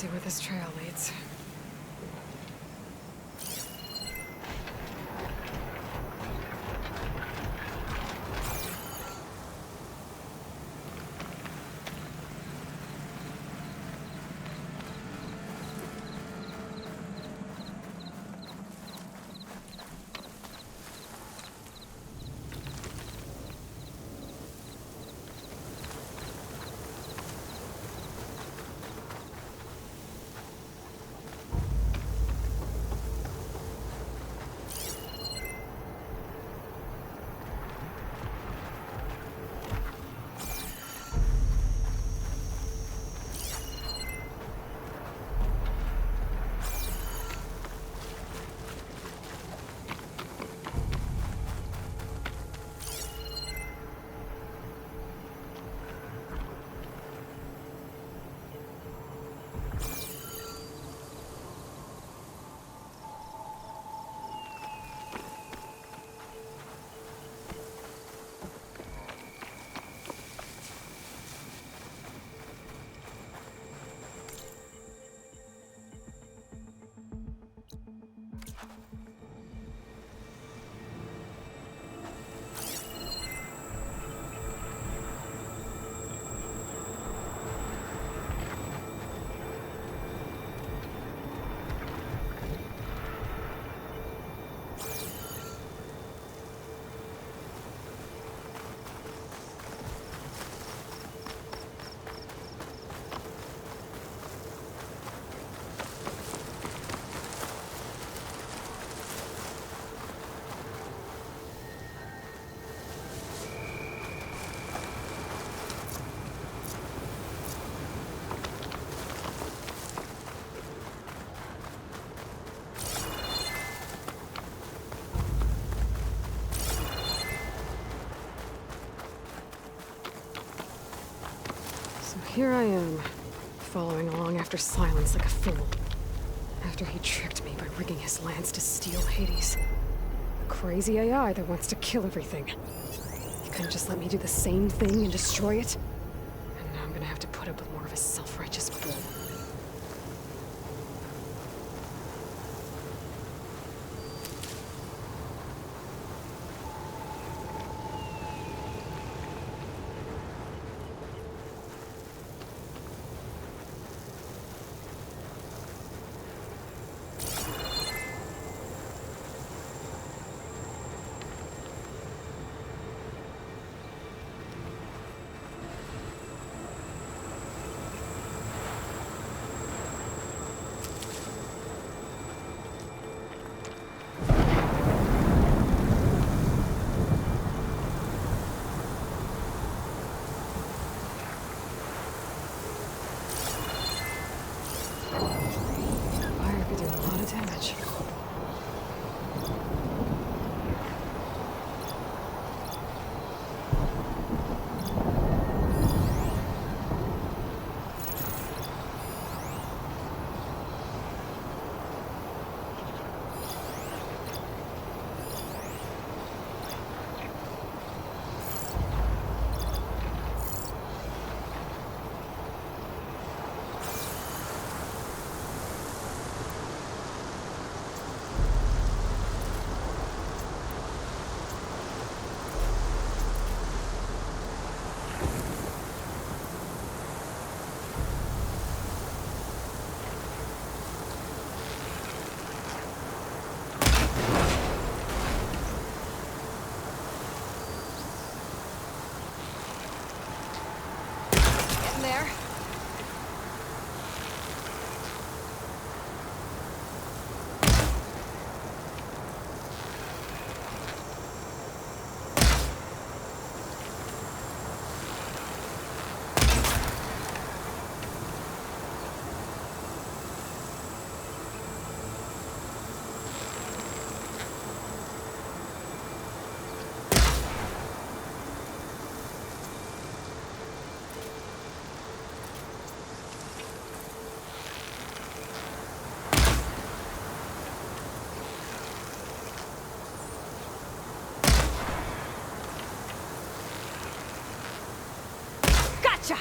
see where this trail leads. Here I am, following along after Silence like a fool. After he tricked me by rigging his lance to steal Hades. A crazy AI that wants to kill everything. He couldn't just let me do the same thing and destroy it? And now I'm gonna have to put up with more of his self-righteous bull. There. Gotcha!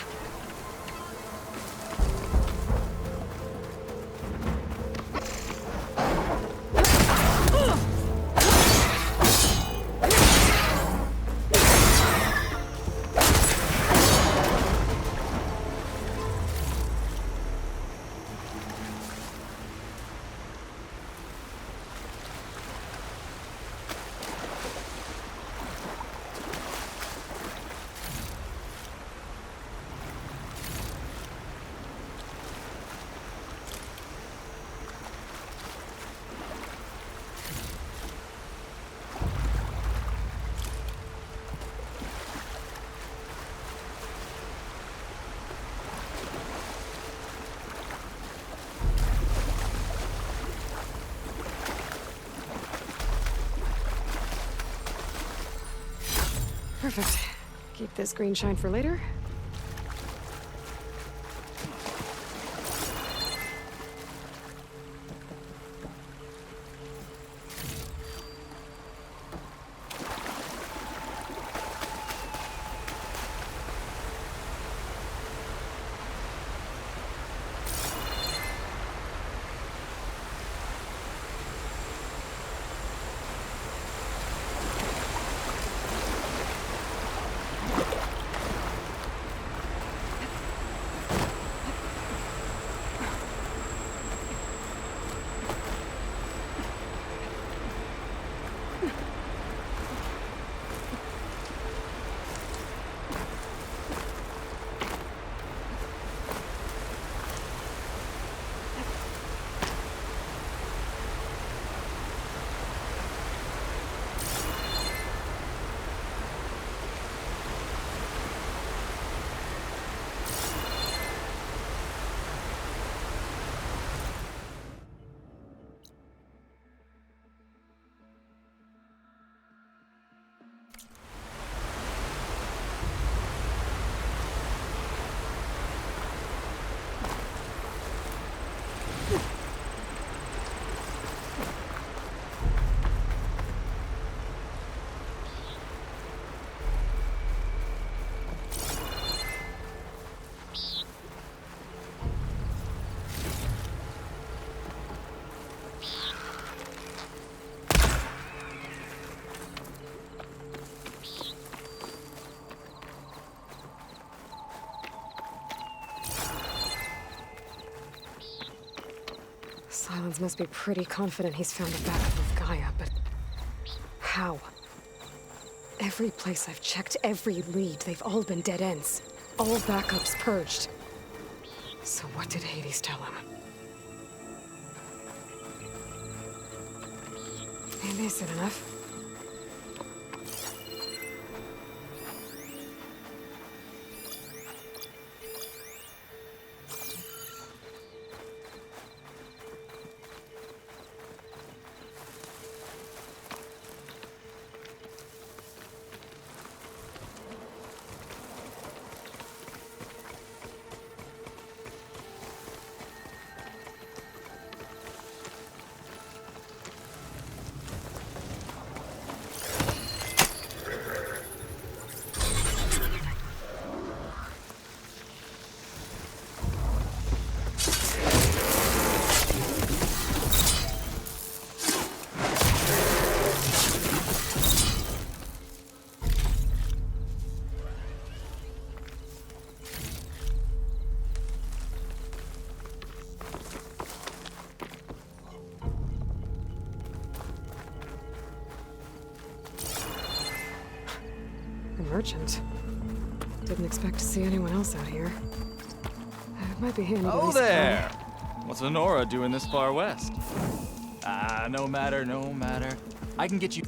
Perfect. Keep this green shine for later. Silence must be pretty confident he's found the backup of Gaia, but how? Every place I've checked, every lead, they've all been dead ends. All backups purged. So what did Hades tell him? Maybe I said enough. Merchant. Didn't expect to see anyone else out here. It might be handy to Oh resupply. there! What's Honora doing this far west? No matter, no matter. I can get you...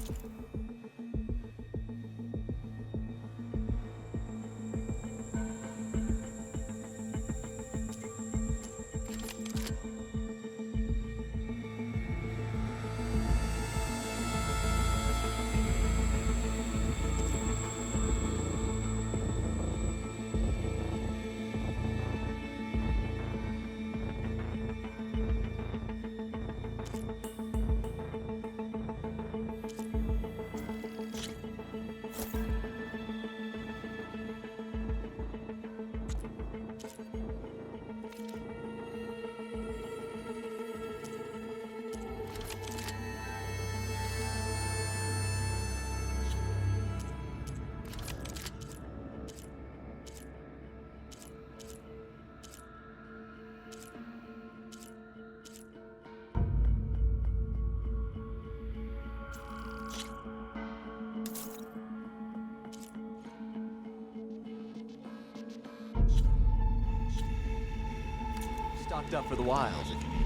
Stocked up for the wilds if you need.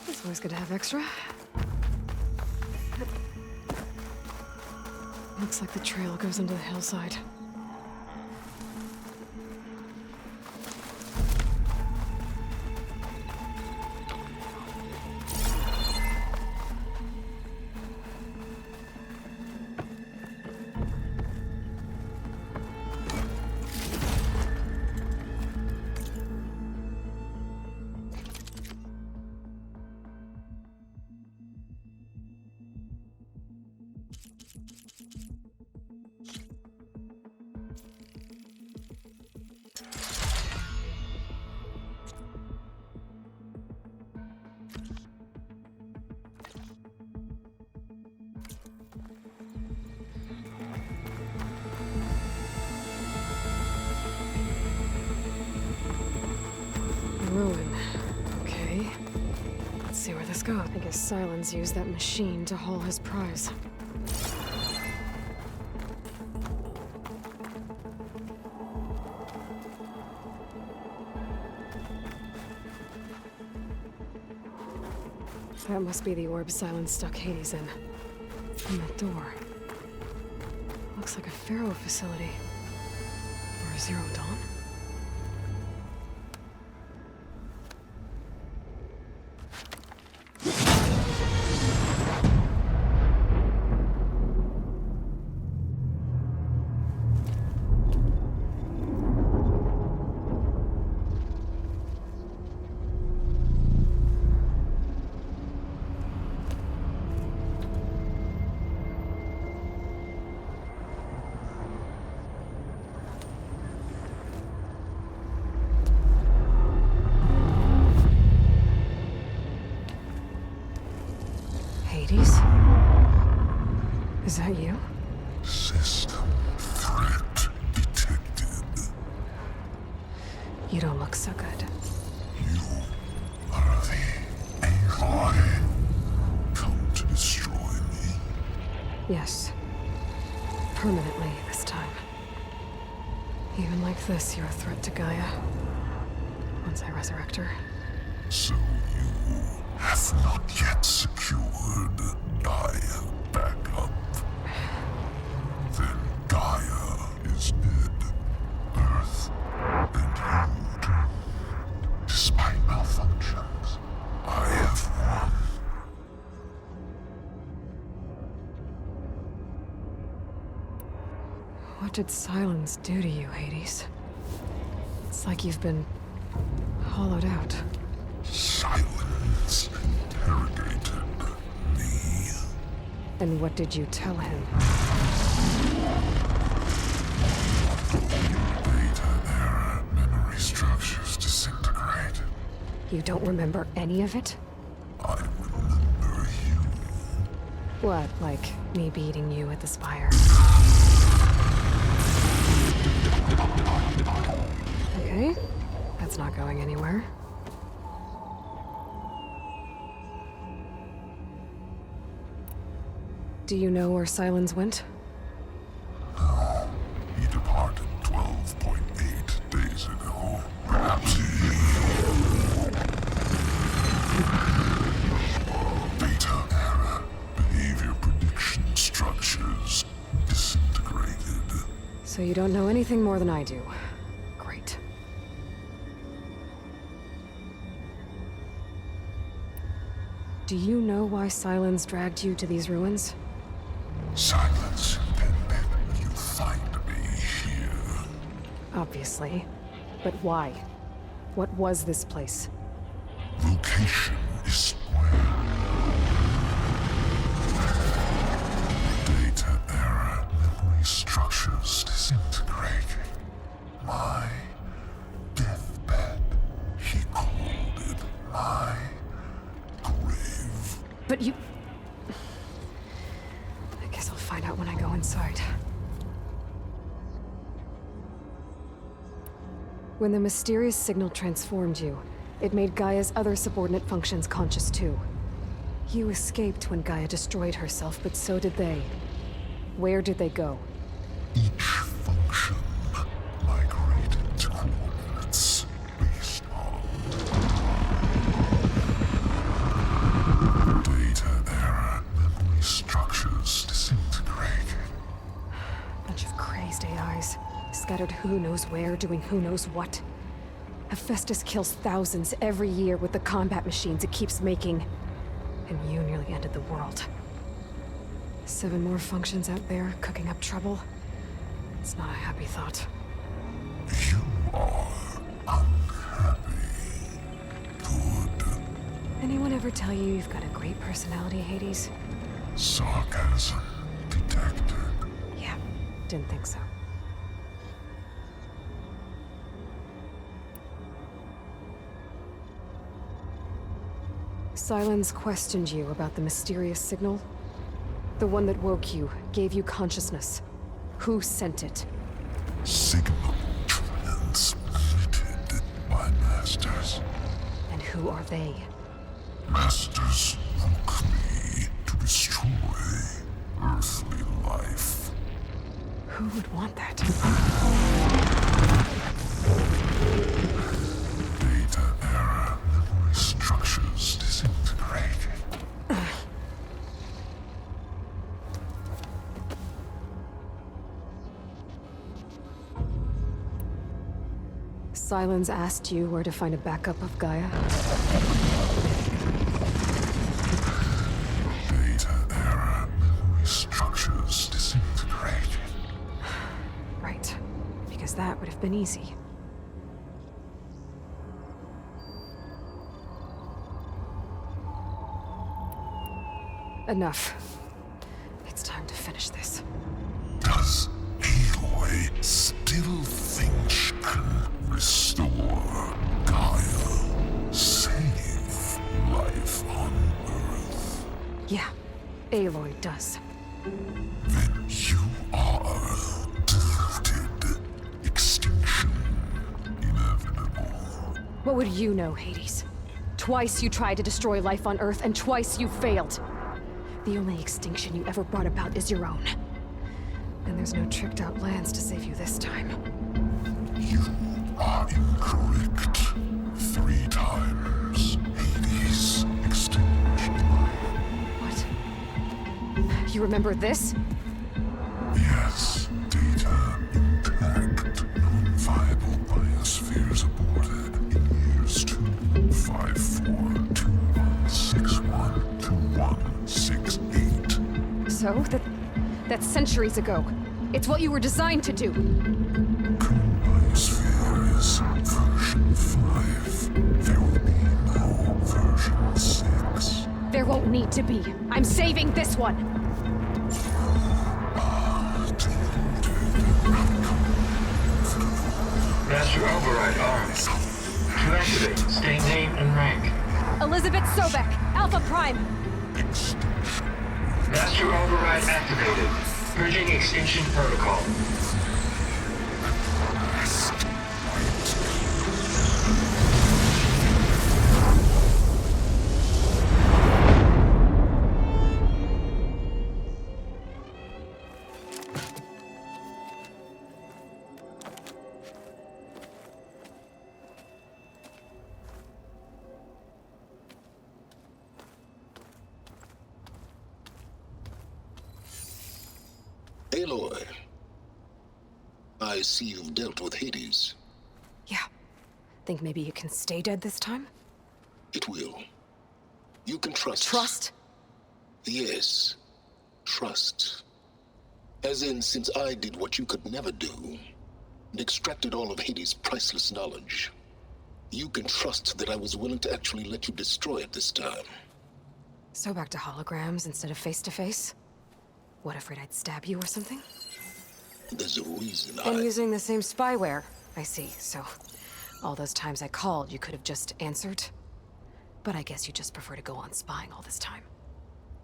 It's always good to have extra. Looks like the trail goes into the hillside. Ruin. Okay. Let's see where this goes. I guess Silence used that machine to haul his prize. That must be the orb Silence stuck Hades in. And that door. Looks like a Pharaoh facility. Or a Zero Dawn? Hades? Is that you? System threat detected. You don't look so good. You are the AI come to destroy me. Yes. Permanently this time. Even like this, you're a threat to Gaia. Once I resurrect her. So you have not yet secured Gaia back up. Then Gaia is dead. Earth and you doomed. Despite malfunctions, I have won. What did Silence do to you, Hades? It's like you've been hollowed out. Silence interrogated me. And what did you tell him? Data error, memory structures disintegrate. You don't remember any of it? I remember you. What, like me beating you at the spire? Okay, that's not going anywhere. Do you know where Silence went? No, he departed 12.8 days ago. Perhaps he... Data error, behavior prediction structures disintegrated. So you don't know anything more than I do. Great. Do you know why Silence dragged you to these ruins? Silence Obviously. But why? What was this place? Location is square. Data error. Memory structures disintegrating. My deathbed. He called it my grave. But you... I guess I'll find out when I go inside. When the mysterious signal transformed you, it made Gaia's other subordinate functions conscious too. You escaped when Gaia destroyed herself, but so did they. Where did they go? Each function migrated to coordinates based on data error. Memory structures disintegrating. Bunch of crazed AIs, scattered who knows where, doing who knows what. Hephaestus kills thousands every year with the combat machines it keeps making. And you nearly ended the world. 7 more functions out there, cooking up trouble. It's not a happy thought. You are unhappy. Good. Anyone ever tell you you've got a great personality, Hades? Sarcasm detected. Yeah, didn't think so. Silence questioned you about the mysterious signal. The one that woke you, gave you consciousness. Who sent it? Signal transmitted by masters. And who are they? Masters woke me to destroy earthly life. Who would want that? Data error. Memory structures disintegrating. Silence asked you where to find a backup of Gaia. Data error. Memory structures disintegrating. Right. Because that would have been easy. Enough. It's time to finish this. Does Aloy still think she can restore Gaia? Save life on Earth? Yeah, Aloy does. Then you are deluded. Extinction inevitable. What would you know, Hades? Twice you tried to destroy life on Earth, and twice you failed. The only extinction you ever brought about is your own. And there's no tricked-out lands to save you this time. You are incorrect. 3 times. Hades. Extinction. What? You remember this? Yes. Data intact. Non-viable biospheres aborted in years 254, 2161, 2168. So, that's centuries ago. It's what you were designed to do. Current biosphere is version 5. There will be no version 6. There won't need to be. I'm saving this one. Master override armed. To activate, state name and rank. Elizabeth Sobek, Alpha Prime. Master override activated. Purging extinction protocol. Aloy, I see you've dealt with Hades. Yeah. Think maybe you can stay dead this time? It will. You can trust. Trust? Yes. Trust. As in, since I did what you could never do, and extracted all of Hades' priceless knowledge. You can trust that I was willing to actually let you destroy it this time. So back to holograms instead of face-to-face? What, afraid I'd stab you or something? There's a reason And using the same spyware. I see, so all those times I called, you could have just answered. But I guess you just prefer to go on spying all this time.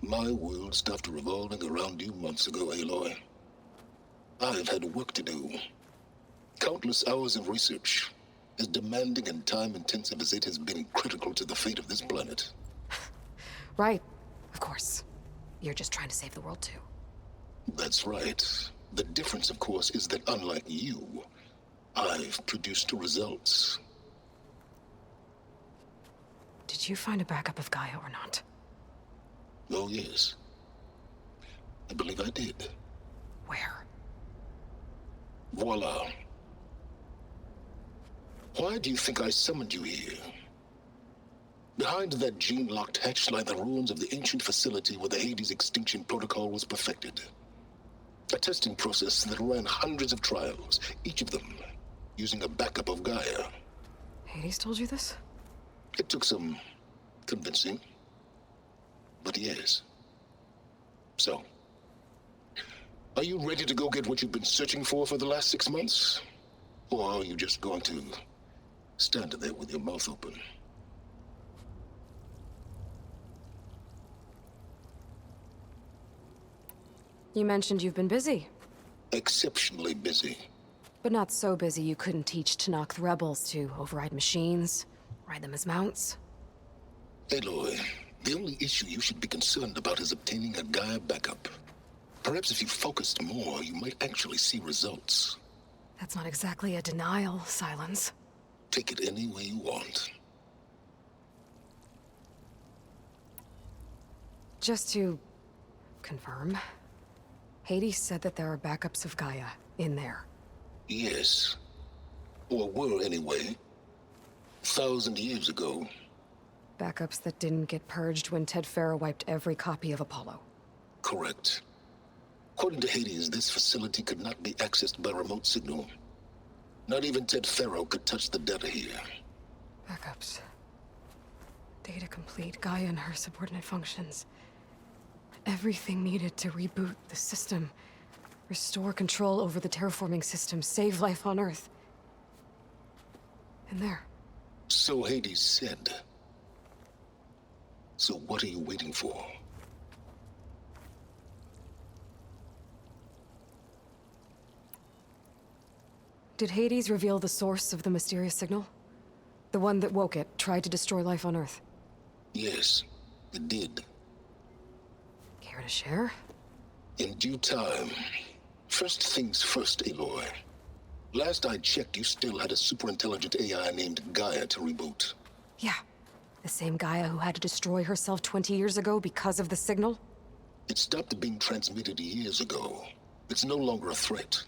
My world stopped revolving around you months ago, Aloy. I've had work to do. Countless hours of research, as demanding and time-intensive as it has been critical to the fate of this planet. Right, of course. You're just trying to save the world too. That's right. The difference, of course, is that unlike you, I've produced results. Did you find a backup of Gaia or not? Oh, yes. I believe I did. Where? Voila. Why do you think I summoned you here? Behind that gene-locked hatch lie the ruins of the ancient facility where the Hades extinction protocol was perfected. A testing process that ran hundreds of trials, each of them using a backup of Gaia. Hades told you this? It took some convincing, but yes. So, are you ready to go get what you've been searching for the last 6 months? Or are you just going to stand there with your mouth open? You mentioned you've been busy. Exceptionally busy. But not so busy you couldn't teach Tanakh the rebels to override machines, ride them as mounts. Aloy, the only issue you should be concerned about is obtaining a Gaia backup. Perhaps if you focused more, you might actually see results. That's not exactly a denial, Silence. Take it any way you want. Just to confirm, Hades said that there are backups of Gaia in there. Yes. Or were anyway. 1,000 years ago. Backups that didn't get purged when Ted Farrow wiped every copy of Apollo. Correct. According to Hades, this facility could not be accessed by remote signal. Not even Ted Farrow could touch the data here. Backups. Data complete, Gaia and her subordinate functions. Everything needed to reboot the system. Restore control over the terraforming system, save life on Earth. And there. So Hades said. So what are you waiting for? Did Hades reveal the source of the mysterious signal? The one that woke it, tried to destroy life on Earth? Yes, it did. Care to share? In due time. First things first, Aloy. Last I checked, you still had a superintelligent AI named Gaia to reboot. Yeah. The same Gaia who had to destroy herself 20 years ago because of the signal? It stopped being transmitted years ago. It's no longer a threat.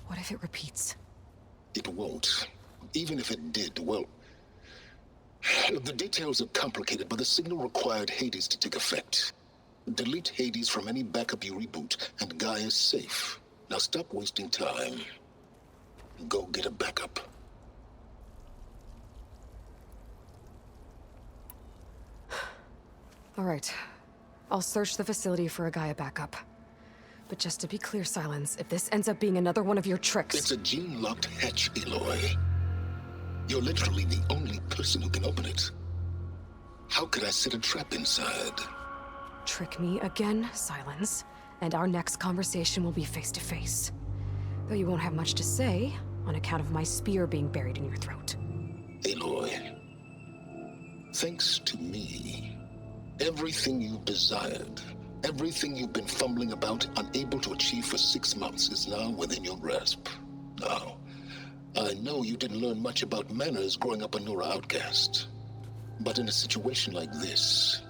What if it repeats? It won't. Even if it did, well... The details are complicated, but the signal required Hades to take effect. Delete Hades from any backup you reboot, and Gaia's safe. Now stop wasting time. Go get a backup. All right. I'll search the facility for a Gaia backup. But just to be clear, Silence, if this ends up being another one of your tricks... It's a gene-locked hatch, Aloy. You're literally the only person who can open it. How could I set a trap inside? Trick me again, Silence, and our next conversation will be face-to-face. Though you won't have much to say, on account of my spear being buried in your throat. Aloy, thanks to me, everything you've desired, everything you've been fumbling about, unable to achieve for 6 months, is now within your grasp. Now, I know you didn't learn much about manners growing up a Nora outcast. But in a situation like this,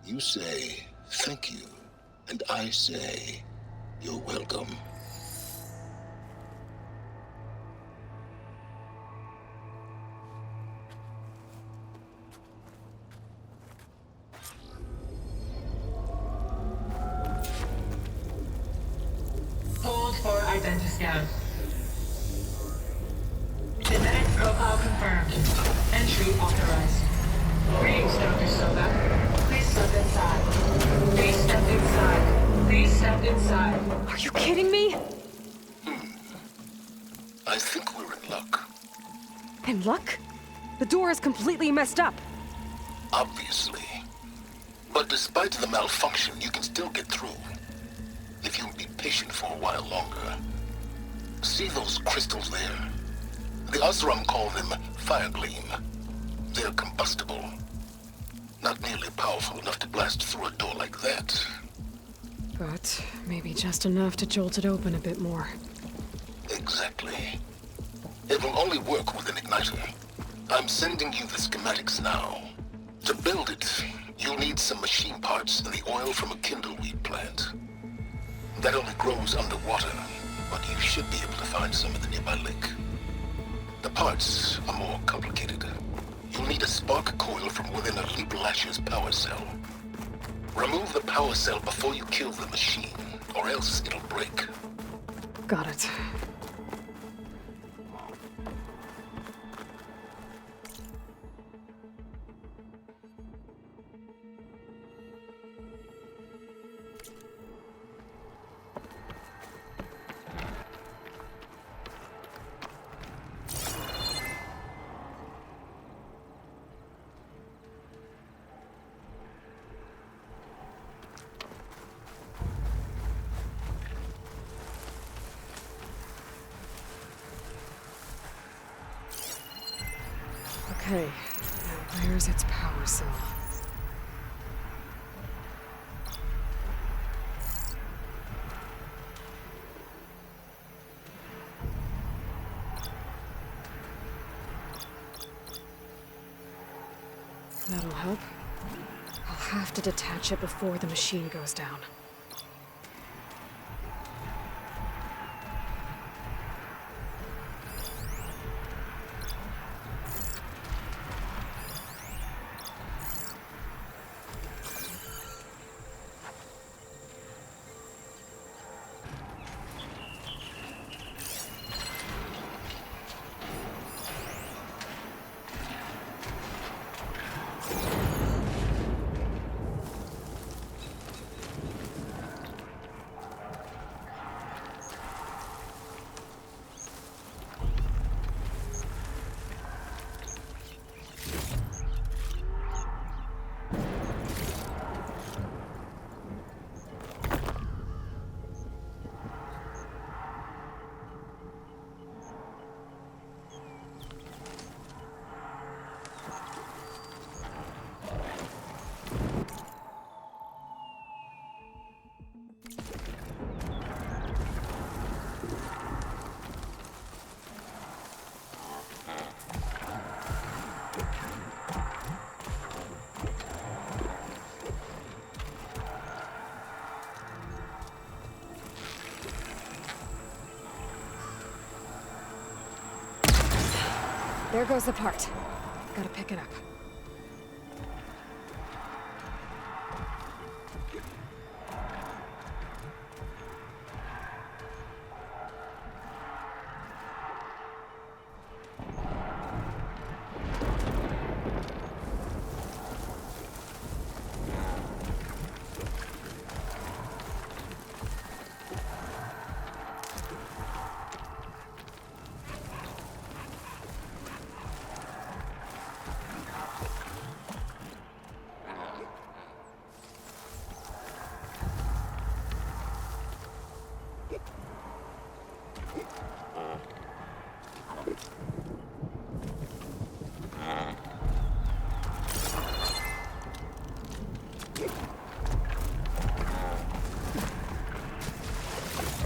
you say, thank you, and I say, you're welcome. Hold for identiscan. Entry authorized. Greetings, Dr. Soda. Please step inside. Please step inside. Please step inside. Are you kidding me? I think we're in luck. In luck? The door is completely messed up. Obviously. But despite the malfunction, you can still get through. If you'll be patient for a while longer. See those crystals there? The Osram call them fire gleam. They're combustible. Not nearly powerful enough to blast through a door like that. But maybe just enough to jolt it open a bit more. Exactly. It will only work with an igniter. I'm sending you the schematics now. To build it, you'll need some machine parts and the oil from a kindleweed plant. That only grows underwater, but you should be able to find some in the nearby lake. The parts are more complicated. You'll need a spark coil from within a Leap Lasher's power cell. Remove the power cell before you kill the machine, or else it'll break. Got it. Okay, now where's its power cell? That'll help. I'll have to detach it before the machine goes down. There goes the part. Gotta pick it up.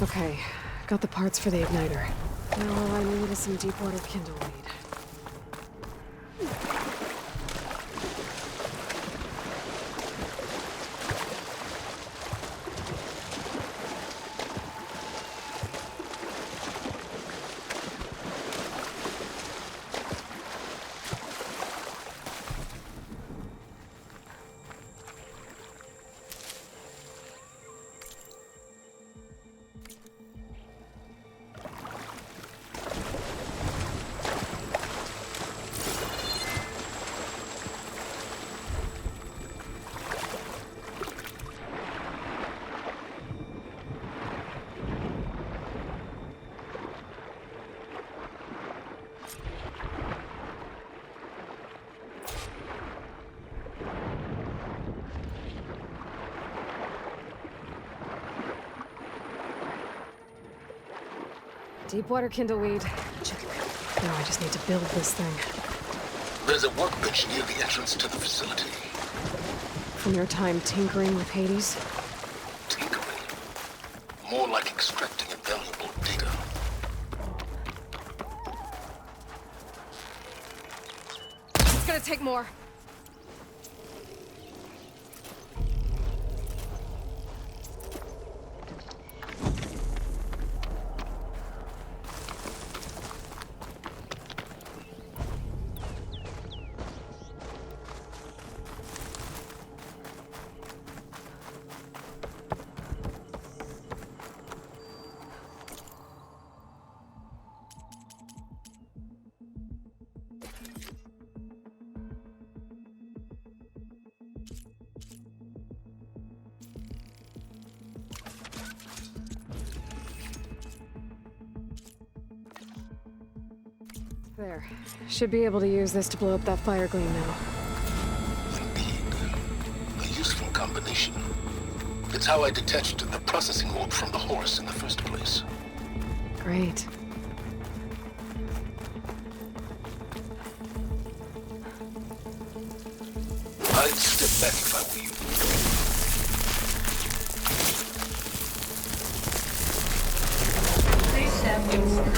Okay, got the parts for the igniter. Now all I need is some deep water kindleweed. Deepwater kindleweed. Now I just need to build this thing. There's a workbench near the entrance to the facility. From your time tinkering with Hades? Tinkering. More like extracting invaluable data. It's gonna take more. There. Should be able to use this to blow up that fire gleam now. Indeed. A useful combination. It's how I detached the processing orb from the horse in the first place. Great. I'd step back if I were you. Please step inside.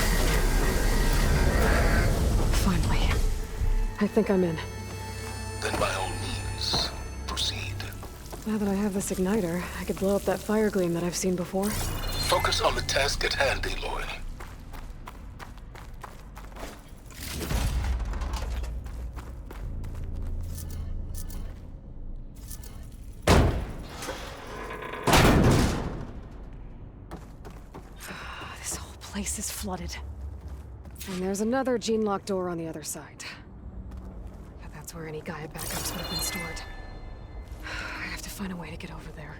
Finally. I think I'm in. Then by all means, proceed. Now that I have this igniter, I could blow up that fire gleam that I've seen before. Focus on the task at hand, Aloy. This whole place is flooded. And there's another gene-locked door on the other side. But that's where any Gaia backups would have been stored. I have to find a way to get over there.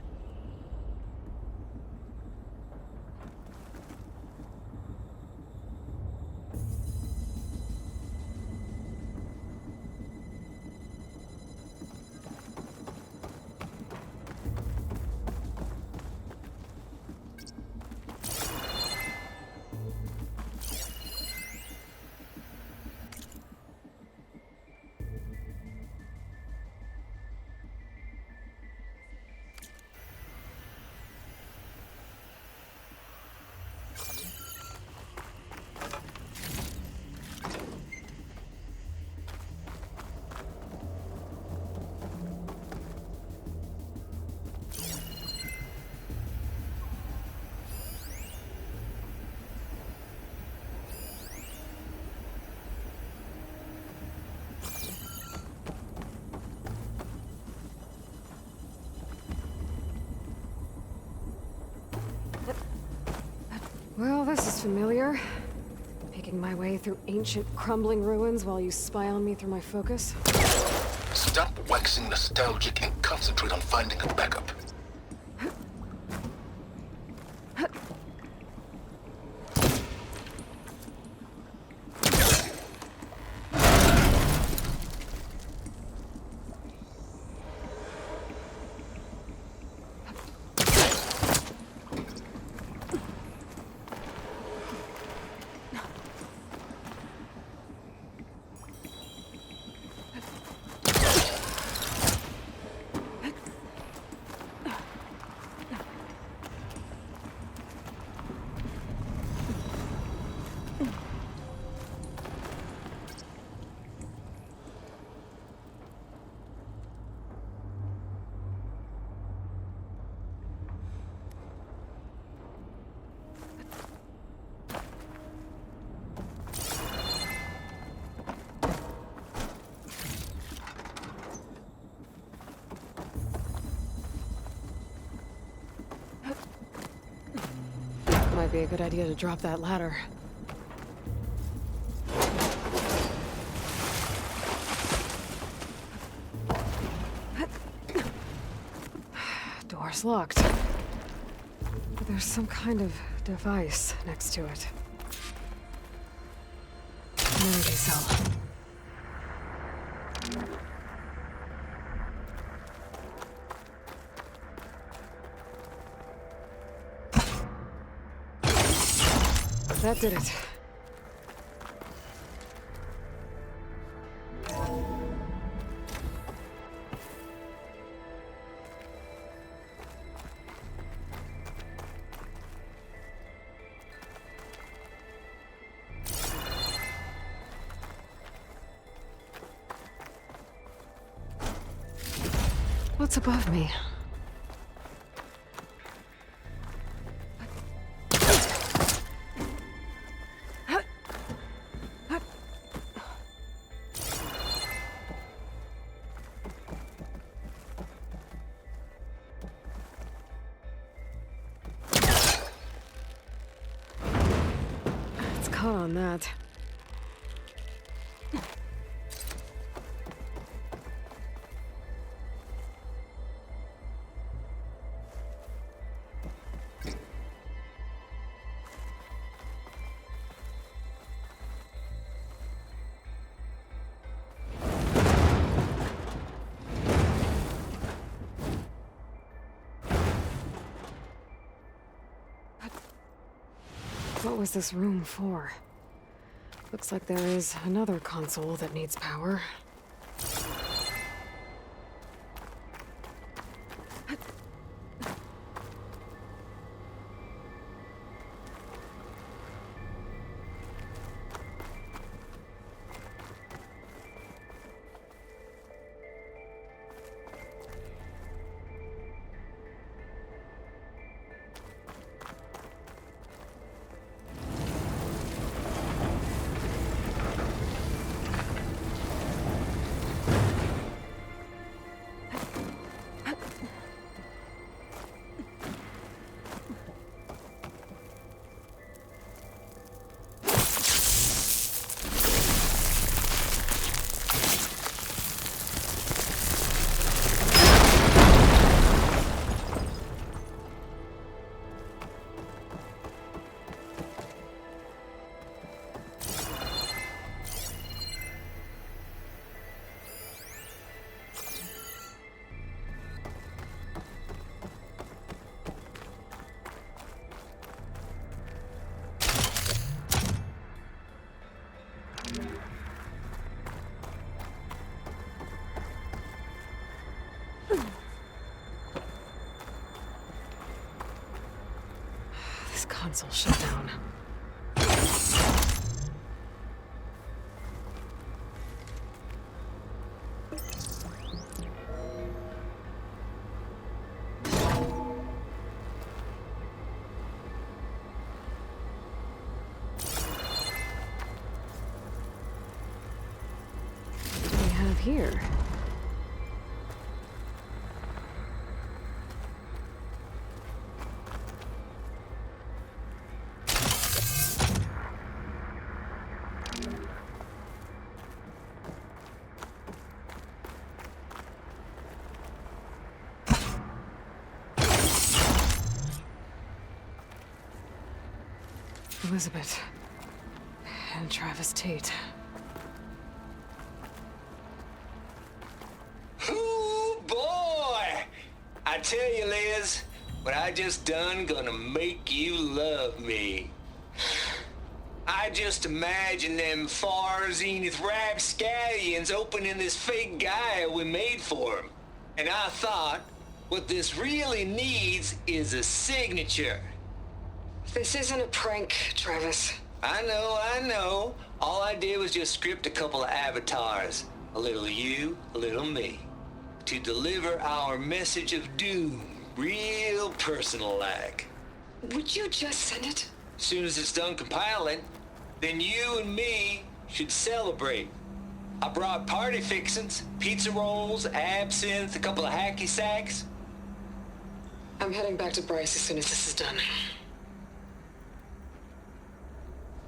Well, this is familiar. Making my way through ancient, crumbling ruins while you spy on me through my focus. Stop waxing nostalgic and concentrate on finding a backup. Might be a good idea to drop that ladder. Door's locked. But there's some kind of device next to it. Energy cell. That did it. What's above me? It's caught on that. What was this room for? Looks like there is another console that needs power. This console shut down. What do we have here? Elizabeth and Travis Tate. Ooh, boy! I tell you, Liz, what I just done gonna make you love me. I just imagine them far zenith rapscallions opening this fake guy we made for him. And I thought, what this really needs is a signature. This isn't a prank, Travis. I know. All I did was just script a couple of avatars. A little you, a little me. To deliver our message of doom, real personal-like. Would you just send it? As soon as it's done compiling, then you and me should celebrate. I brought party fixins, pizza rolls, absinthe, a couple of hacky sacks. I'm heading back to Bryce as soon as this is done.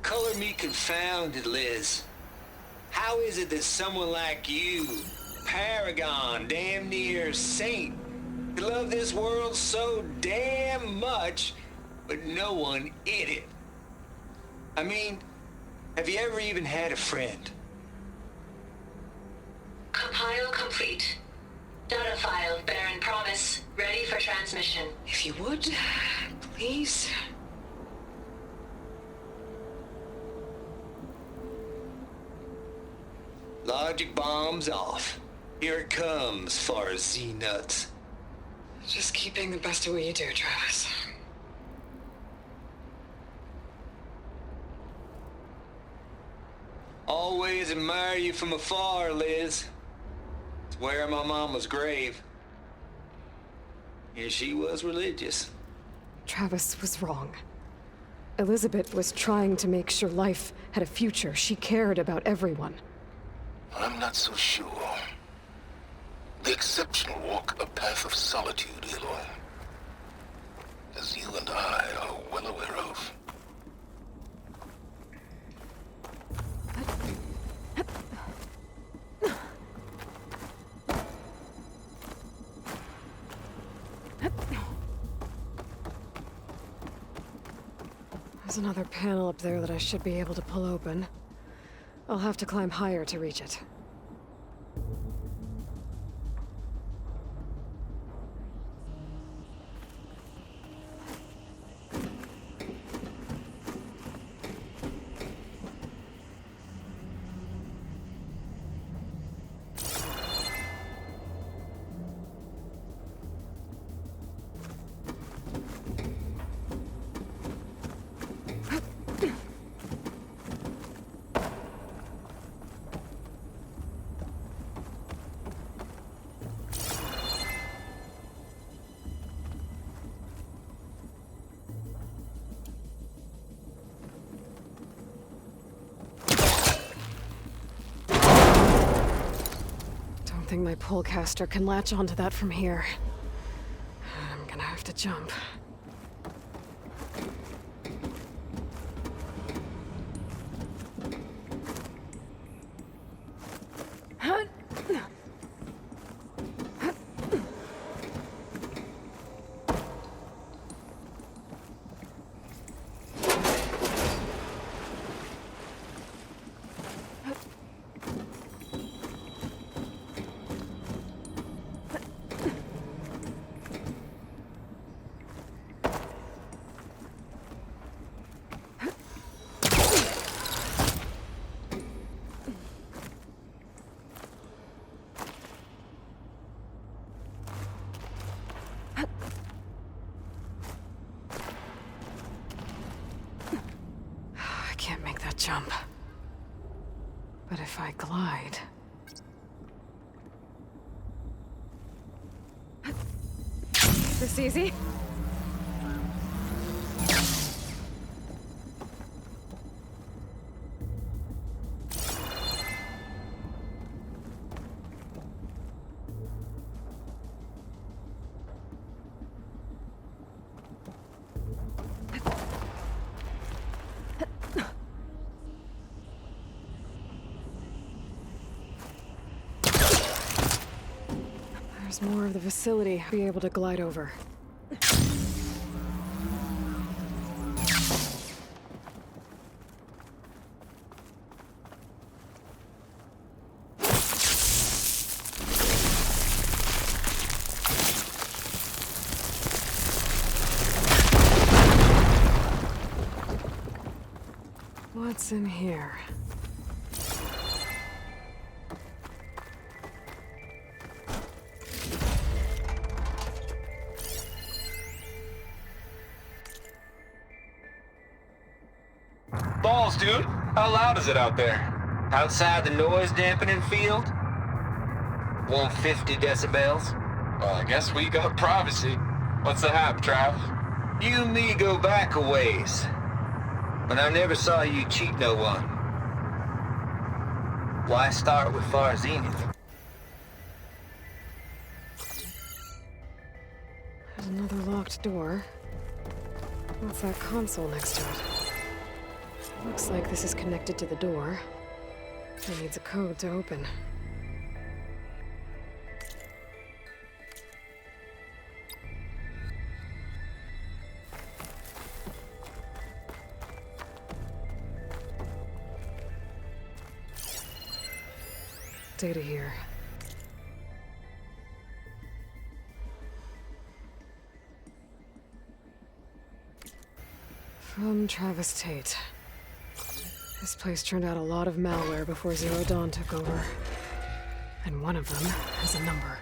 Color me confounded, Liz. How is it that someone like you, paragon, damn near saint, could love this world so damn much, but no one in it? I mean, have you ever even had a friend? Compile complete. Data file, Baron Promise, ready for transmission. If you would, please. Project bomb's off. Here it comes, far as Z-nuts. Just keep being the best at what you do, Travis. Always admire you from afar, Liz. It's where my mama's grave. And she was religious. Travis was wrong. Elizabeth was trying to make sure life had a future. She cared about everyone. I'm not so sure. The exceptional walk a path of solitude, Aloy. As you and I are well aware of. There's another panel up there that I should be able to pull open. I'll have to climb higher to reach it. I think my pullcaster can latch onto that from here. I'm gonna have to jump. Can't make that jump. But if I glide... This easy? There's more of the facility I'll be able to glide over. What's in here? Balls, dude. How loud is it out there? Outside the noise dampening field? 150 decibels? Well, I guess we got privacy. What's the hap, Trav? You and me go back a ways. But I never saw you cheat no one. Why start with Far Zenith? There's another locked door. What's that console next to it? Looks like this is connected to the door. It needs a code to open. Data here. From Travis Tate. This place turned out a lot of malware before Zero Dawn took over. And one of them has a number.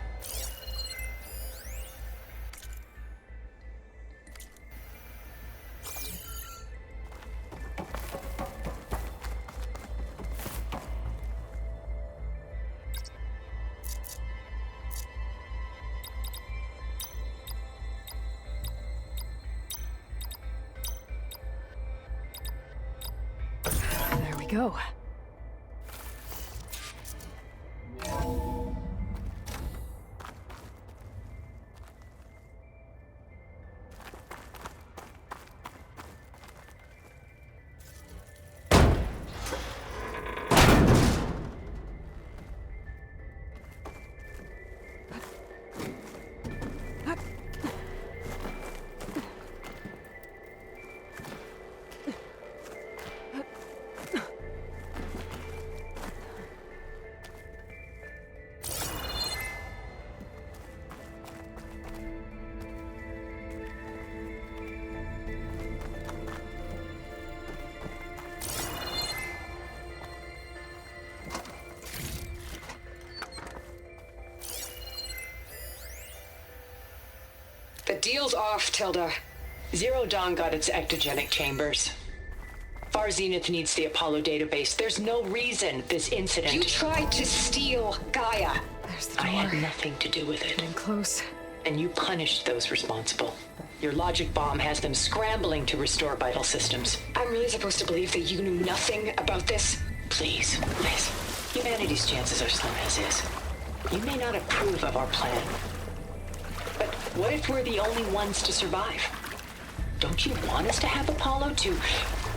There we go. The deal's off, Tilda. Zero Dawn got its ectogenic chambers. Far Zenith needs the Apollo database. There's no reason this incident... You tried to steal Gaia. There's the door. I had nothing to do with it. Getting close. And you punished those responsible. Your logic bomb has them scrambling to restore vital systems. I'm really supposed to believe that you knew nothing about this? Please, Liz. Humanity's chances are slim as is. You may not approve of our plan. But what if we're the only ones to survive? Don't you want us to have Apollo to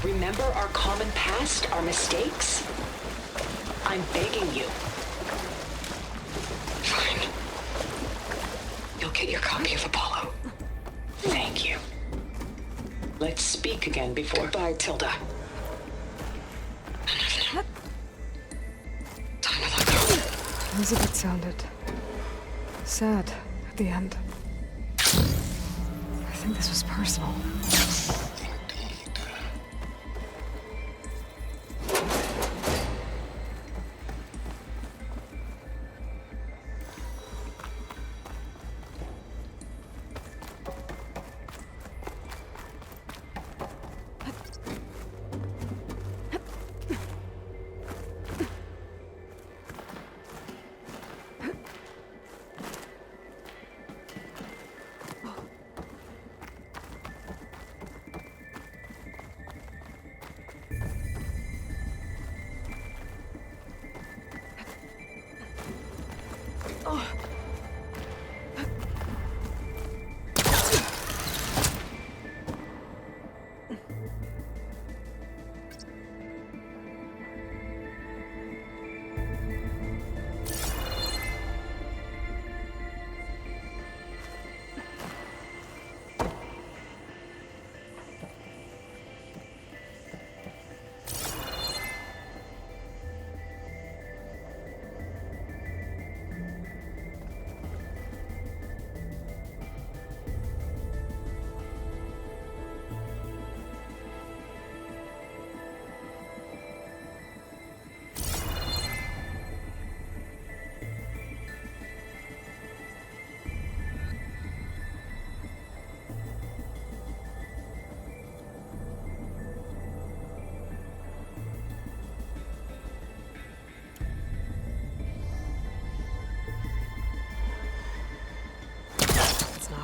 remember our common past, our mistakes? I'm begging you. Fine. You'll get your copy of Apollo. Thank you. Let's speak again before... Goodbye, Tilda. Time to let go. Elizabeth sounded sad at the end. I think this was personal.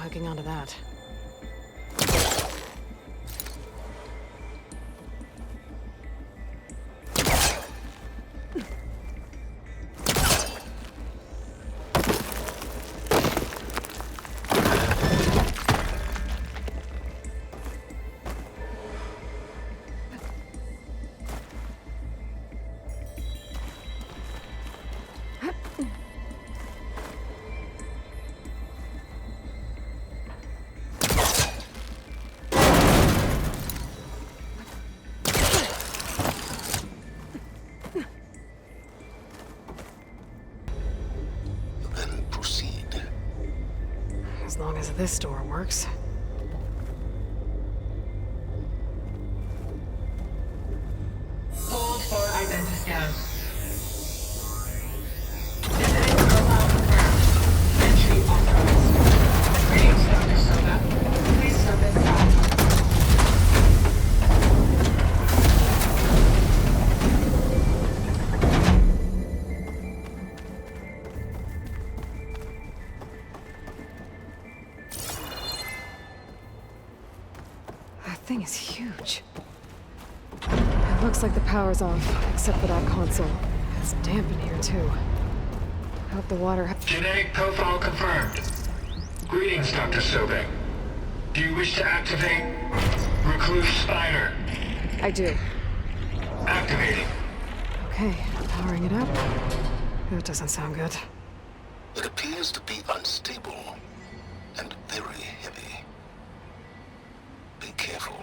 Hooking onto that. As long as this door works. Hold for identiscan. Dissident thing is huge. It looks like the power's off, except for that console. It's damp in here, too. Hope the water... Genetic profile confirmed. Greetings, Dr. Sobek. Do you wish to activate Recluse Spider? I do. Activating. Okay, powering it up. That doesn't sound good. It appears to be unstable and very heavy. Be careful.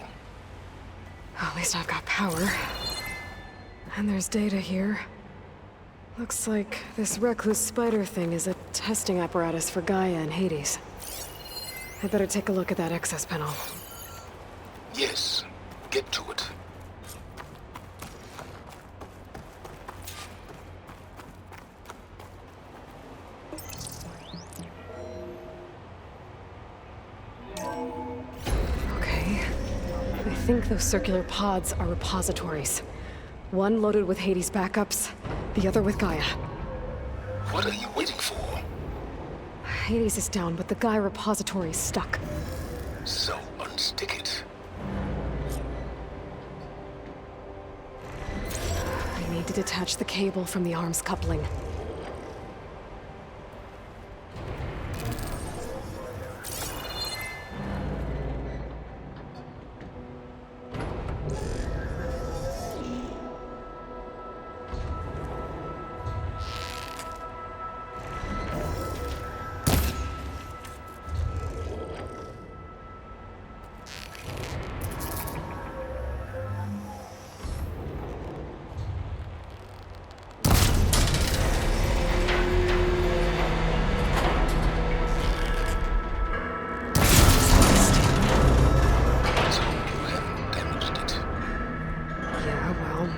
At least I've got power. And there's data here. Looks like this Recluse Spider thing is a testing apparatus for Gaia and Hades. I better take a look at that access panel. Yes, get to it. Okay. I think those circular pods are repositories. One loaded with Hades backups, the other with Gaia. What are you waiting for? Hades is down, but the Gaia repository is stuck. So unstick it. I need to detach the cable from the arms coupling.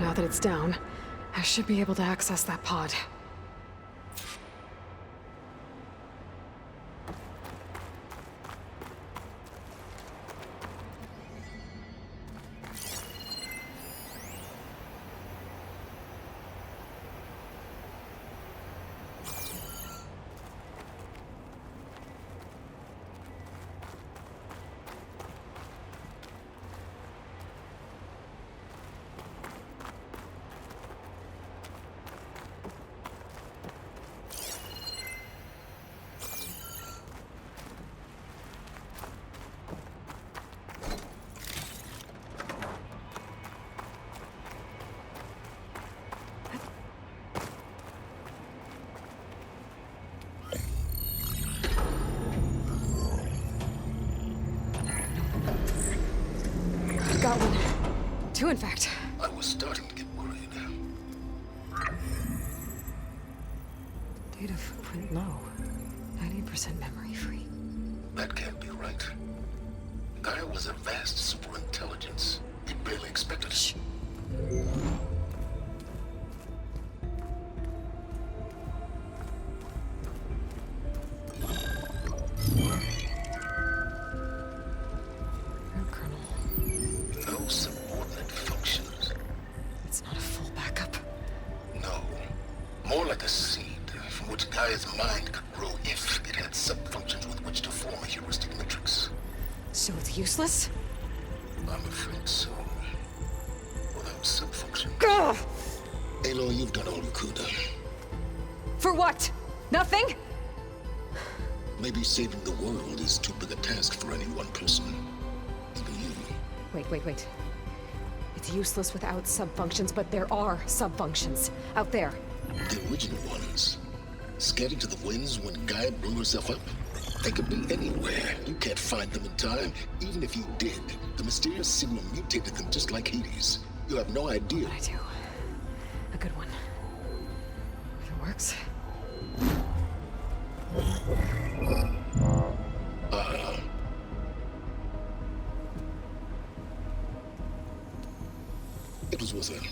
Now that it's down, I should be able to access that pod. Got one. Two, in fact. I was starting to get worried. Data footprint low. 90% memory free. That can't be right. Gaia was a vast superintelligence. We barely expected it. No subordinate functions. It's not a full backup. No. More like a seed from which Gaia's mind could grow if it had sub-functions with which to form a heuristic matrix. So it's useless? I'm afraid so. Without sub-functions. Gah! Aloy, you've done all you could. For what? Nothing? Maybe saving the world is too big a task for any one person. Even you. Wait. It's useless without sub-functions, but there are sub-functions out there. The original ones. Scattered to the winds when Gaia blew herself up? They could be anywhere. You can't find them in time. Even if you did, the mysterious signal mutated them just like Hades. You have no idea. But I do. A good one. If it works. It was worth it.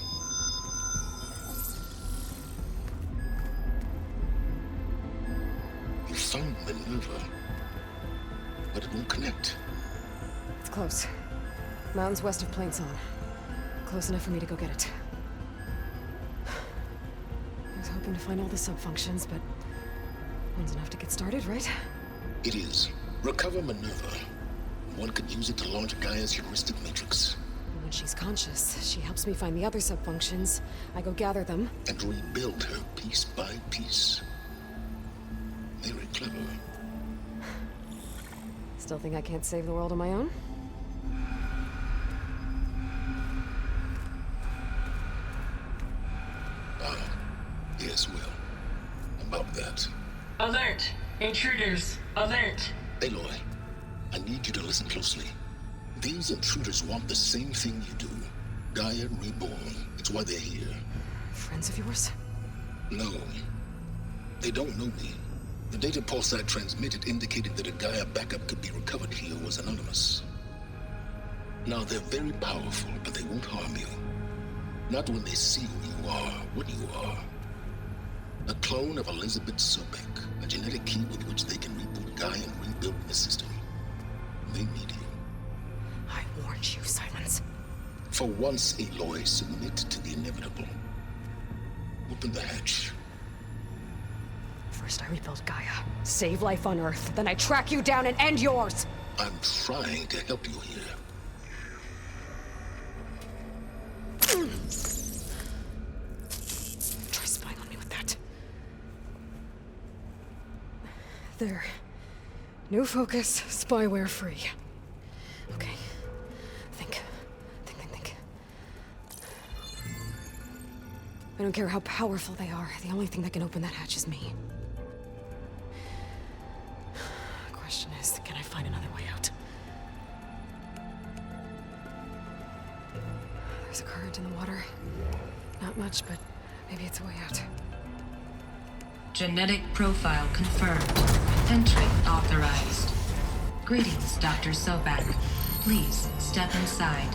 You found Minerva, but it won't connect. It's close. Mountains west of Plainsong. Close enough for me to go get it. I was hoping to find all the sub-functions, but one's enough to get started, right? It is. Recover Minerva. One could use it to launch Gaia's heuristic matrix. When she's conscious, she helps me find the other subfunctions. I go gather them. And rebuild her piece by piece. Very clever. Still think I can't save the world on my own? Yes, Will. About that. Alert! Intruders! Alert! Aloy, I need you to listen closely. These intruders want the same thing you do. Gaia reborn. It's why they're here. Friends of yours? No. They don't know me. The data pulse I transmitted indicated that a Gaia backup could be recovered here was anonymous. Now, they're very powerful, but they won't harm you. Not when they see who you are, what you are. A clone of Elizabeth Sobek, a genetic key with which they can reboot Gaia and rebuild the system. They need you. I warned you, Silence. For once, Aloy, submit to the inevitable. Open the hatch. First I rebuild Gaia, save life on Earth, then I track you down and end yours! I'm trying to help you here. Try spying on me with that. There. New focus, spyware free. Okay. Think. I don't care how powerful they are. The only thing that can open that hatch is me. Question is, can I find another way out? There's a current in the water. Not much, but maybe it's a way out. Genetic profile confirmed. Entry authorized. Greetings, Dr. Sobek. Please step inside.